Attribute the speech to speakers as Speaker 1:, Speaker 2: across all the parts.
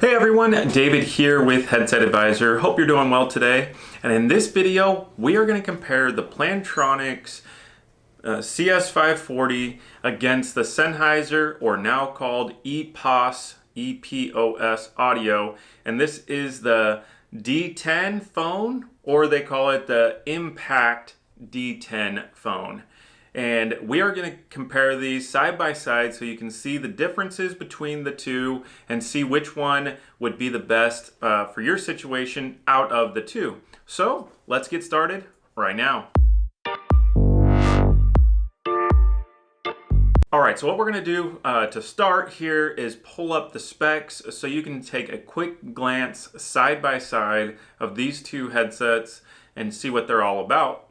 Speaker 1: Hey everyone, David here with Headset Advisor. Hope you're doing well today. And in this video, we are going to compare the Plantronics CS540 against the Sennheiser, or now called Epos, E-P-O-S audio. And this is the D10 phone, or they call it the Impact D10 phone. And we are going to compare these side by side so you can see the differences between the two and see which one would be the best for your situation out of the two. So let's get started right now. Alright, so what we're going to do to start here is pull up the specs so you can take a quick glance side by side of these two headsets and see what they're all about.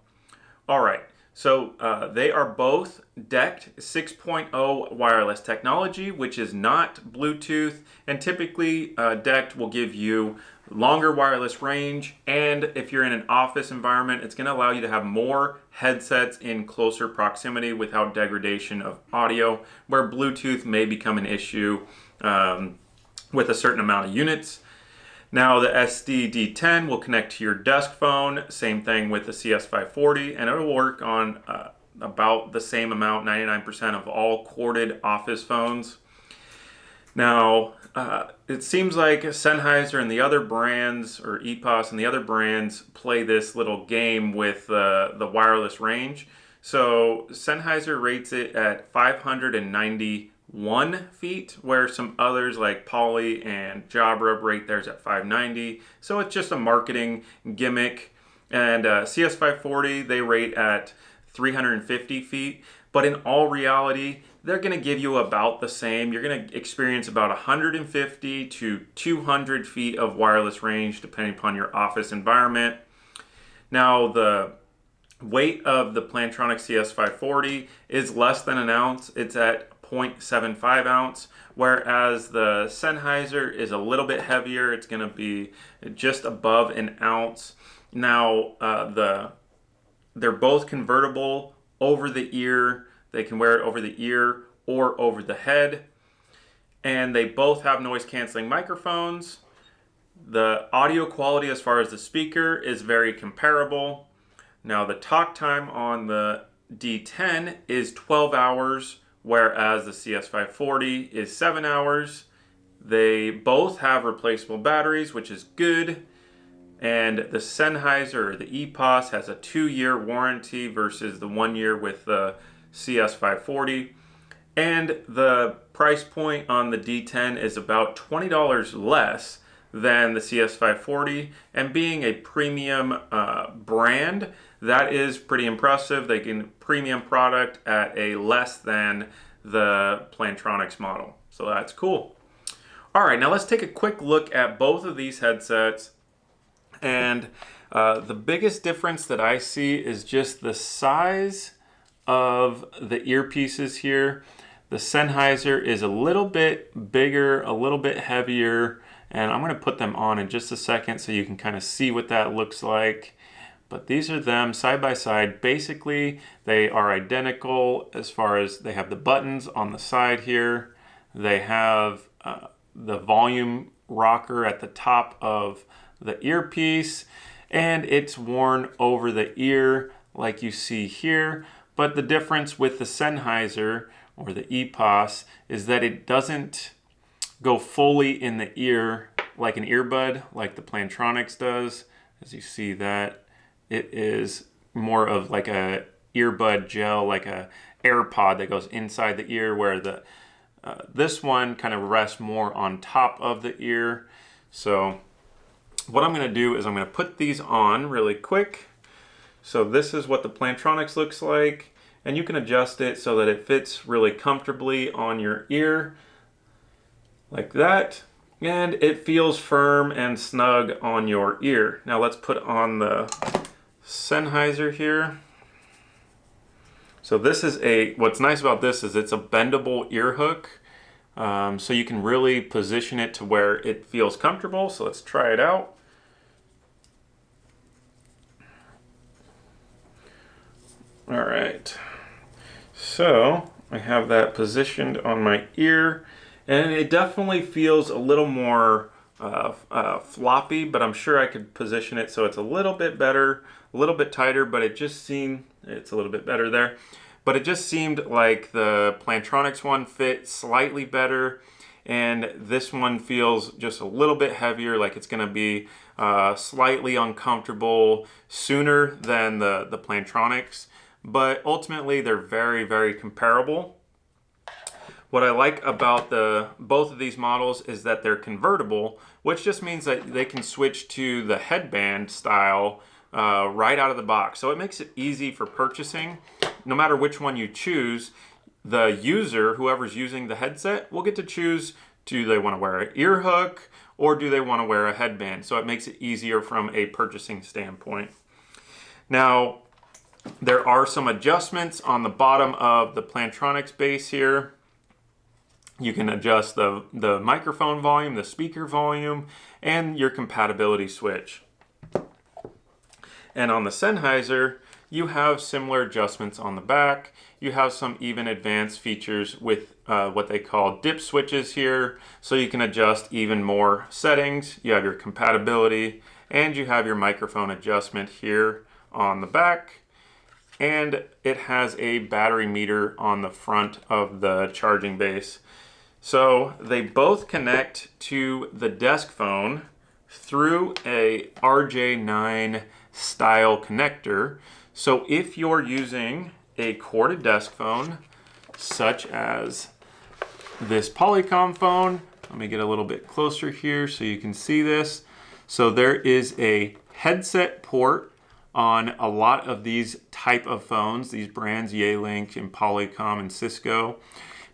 Speaker 1: Alright. So they are both decked 6.0 wireless technology, which is not Bluetooth, and typically decked will give you longer wireless range, and if you're in an office environment, it's going to allow you to have more headsets in closer proximity without degradation of audio, where Bluetooth may become an issue with a certain amount of units. Now the SD-D10 will connect to your desk phone, same thing with the CS540, and it will work on about the same amount, 99% of all corded office phones. Now, it seems like Sennheiser and the other brands, or Epos and the other brands, play this little game with the wireless range. So Sennheiser rates it at 591 feet, where some others like Poly and Jabra rate theirs at 590. So it's just a marketing gimmick. And CS540, they rate at 350 feet. But in all reality, they're going to give you about the same. You're going to experience about 150 to 200 feet of wireless range, depending upon your office environment. Now, the weight of the Plantronics CS540 is less than an ounce. It's at 0.75 ounce, whereas the Sennheiser is a little bit heavier. It's going to be just above an ounce. Now, they're both convertible over the ear. They can wear it over the ear or over the head. And they both have noise canceling microphones. The audio quality as far as the speaker is very comparable. Now, the talk time on the D10 is 12 hours, whereas the CS540 is 7 hours. They both have replaceable batteries, which is good. And the Sennheiser, or the Epos, has a 2-year warranty versus the 1 year with the CS540. And the price point on the D10 is about $20 less than the CS540. And being a premium brand, that is pretty impressive. They get a premium product at a less than the Plantronics model. So that's cool. All right, now let's take a quick look at both of these headsets. And the biggest difference that I see is just the size of the earpieces here. The Sennheiser is a little bit bigger, a little bit heavier, and I'm going to put them on in just a second so you can kind of see what that looks like. But these are them side by side. Basically, they are identical as far as they have the buttons on the side here. They have the volume rocker at the top of the earpiece, and it's worn over the ear like you see here. But the difference with the Sennheiser, or the Epos, is that it doesn't go fully in the ear like an earbud, like the Plantronics does. As you see that, it is more of like a earbud gel, like a AirPod that goes inside the ear, where the this one kind of rests more on top of the ear. So what I'm going to do is I'm going to put these on really quick. So this is what the Plantronics looks like, and you can adjust it so that it fits really comfortably on your ear like that, and it feels firm and snug on your ear. Now let's put on the Sennheiser here. So this is what's nice about this is it's a bendable ear hook, so you can really position it to where it feels comfortable. So let's try it out. All right, so I have that positioned on my ear, and it definitely feels a little more floppy, but I'm sure I could position it so it's a little bit better, a little bit tighter, but it just seemed, it's a little bit better there. But it just seemed like the Plantronics one fit slightly better, and this one feels just a little bit heavier, like it's going to be slightly uncomfortable sooner than the Plantronics. But ultimately, they're very, very comparable. What I like about both of these models is that they're convertible, which just means that they can switch to the headband style right out of the box. So it makes it easy for purchasing. No matter which one you choose, the user, whoever's using the headset, will get to choose, do they want to wear an ear hook or do they want to wear a headband? So it makes it easier from a purchasing standpoint. Now, there are some adjustments on the bottom of the Plantronics base here. You can adjust the microphone volume, the speaker volume, and your compatibility switch. And on the Sennheiser, you have similar adjustments on the back. You have some even advanced features with what they call dip switches here, so you can adjust even more settings. You have your compatibility, and you have your microphone adjustment here on the back. And it has a battery meter on the front of the charging base. So they both connect to the desk phone through a RJ9 style connector. So if you're using a corded desk phone, such as this Polycom phone, let me get a little bit closer here so you can see this. So there is a headset port on a lot of these type of phones, these brands, Yealink and Polycom and Cisco.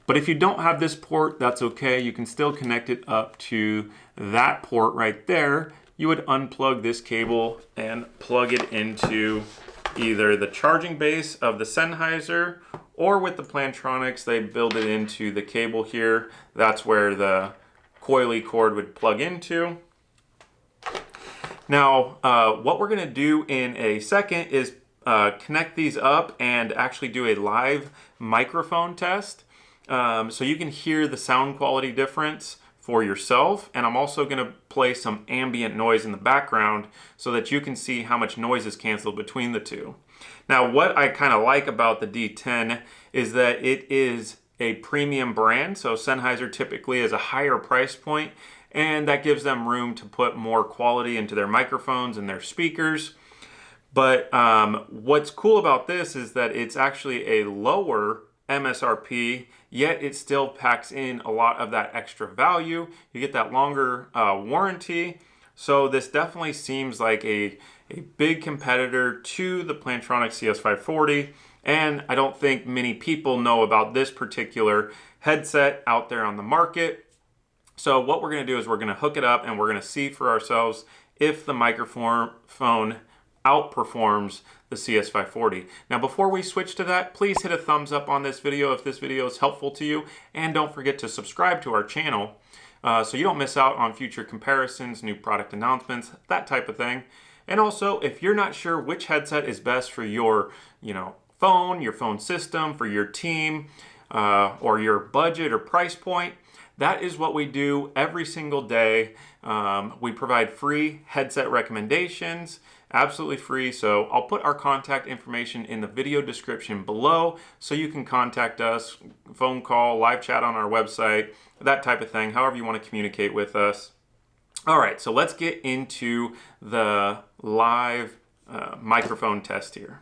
Speaker 1: But if you don't have this port, that's okay. You can still connect it up to that port right there. You would unplug this cable and plug it into either the charging base of the Sennheiser, or with the Plantronics, they build it into the cable here. That's where the coily cord would plug into. Now, what we're gonna do in a second is connect these up and actually do a live microphone test. So you can hear the sound quality difference for yourself, and I'm also going to play some ambient noise in the background so that you can see how much noise is canceled between the two. Now, what I kind of like about the D10 is that it is a premium brand, so Sennheiser typically is a higher price point, and that gives them room to put more quality into their microphones and their speakers. But what's cool about this is that it's actually a lower MSRP, yet it still packs in a lot of that extra value. You get that longer warranty. So this definitely seems like a big competitor to the Plantronics CS540. And I don't think many people know about this particular headset out there on the market. So what we're going to do is we're going to hook it up and we're going to see for ourselves if the microphone outperforms the CS540. Now, before we switch to that, please hit a thumbs up on this video if this video is helpful to you, and don't forget to subscribe to our channel so you don't miss out on future comparisons, new product announcements, that type of thing. And also, if you're not sure which headset is best for your phone, your phone system, for your team, or your budget or price point, that is what we do every single day. We provide free headset recommendations, absolutely free. So I'll put our contact information in the video description below so you can contact us, phone call, live chat on our website, that type of thing, however you want to communicate with us. All right, so let's get into the live microphone test here.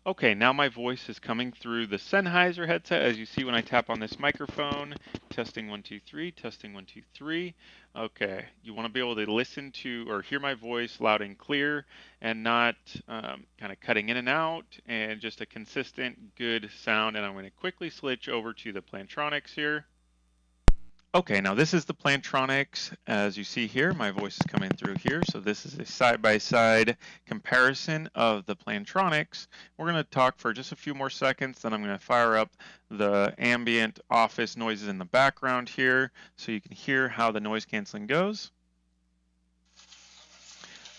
Speaker 1: Okay, now my voice is coming through the Sennheiser headset, as you see when I tap on this microphone. Testing 1 2 3, testing 1 2 3. Okay, you want to be able to listen to or hear my voice loud and clear and not kind of cutting in and out, and just a consistent good sound. And I'm going to quickly switch over to the Plantronics here. Okay, now this is the Plantronics. As you see here, my voice is coming through here. So this is a side-by-side comparison of the Plantronics. We're going to talk for just a few more seconds, then I'm going to fire up the ambient office noises in the background here so you can hear how the noise canceling goes.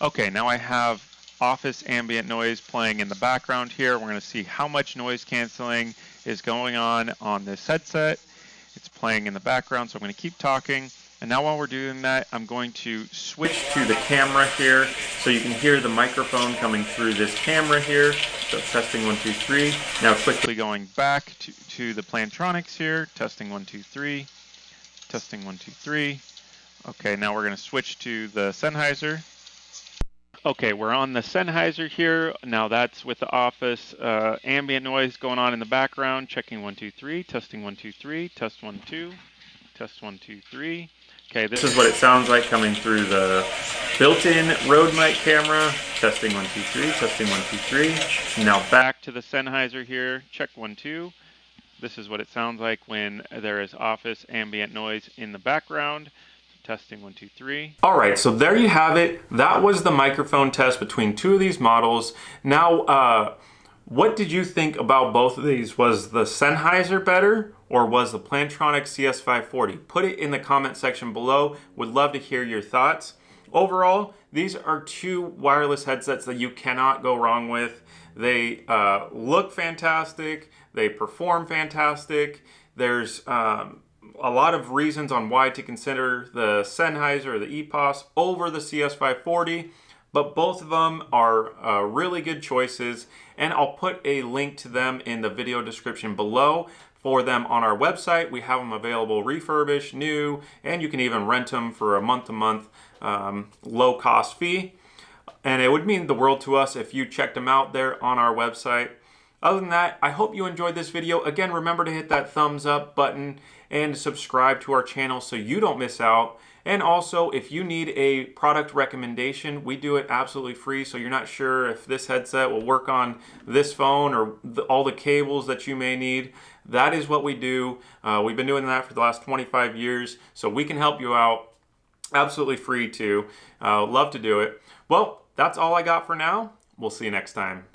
Speaker 1: Okay, now I have office ambient noise playing in the background here. We're going to see how much noise canceling is going on this headset.
Speaker 2: It's playing in the background, so I'm going to keep talking. And now while we're doing that, I'm going to switch
Speaker 1: To the camera here, so you can hear the microphone coming through this camera here. So testing 1, 2, 3. Now quickly
Speaker 2: going back to the Plantronics here. Testing 1, 2, 3. Testing 1, 2, 3. Okay, now we're going to switch to the Sennheiser. Okay, we're on the Sennheiser here. Now that's with the office ambient noise going on in the background. Checking 1, 2, 3. Testing 1, 2, 3. Test 1, 2. Test 1, 2, 3. Okay,
Speaker 1: this is what it sounds like coming through the built-in Rode mic camera. Testing 1, 2, 3. Testing 1, 2, 3. Now
Speaker 2: back to the Sennheiser here. Check 1, 2. This is what it sounds like when there is office ambient noise in the background. Testing 1, 2, 3.
Speaker 1: All right, so there you have it. That was the microphone test between two of these models. Now, what did you think about both of these? Was the Sennheiser better or was the Plantronics CS540? Put it in the comment section below. Would love to hear your thoughts. Overall, these are two wireless headsets that you cannot go wrong with. They look fantastic. They perform fantastic. There's a lot of reasons on why to consider the Sennheiser or the Epos over the CS540, but both of them are really good choices, and I'll put a link to them in the video description below for them on our website. We have them available refurbished, new, and you can even rent them for a month-to-month low-cost fee. And it would mean the world to us if you checked them out there on our website. Other than that, I hope you enjoyed this video. Again, remember to hit that thumbs up button and subscribe to our channel so you don't miss out. And also, if you need a product recommendation, we do it absolutely free, so you're not sure if this headset will work on this phone or all the cables that you may need. That is what we do. We've been doing that for the last 25 years, so we can help you out absolutely free too. Love to do it. Well, that's all I got for now. We'll see you next time.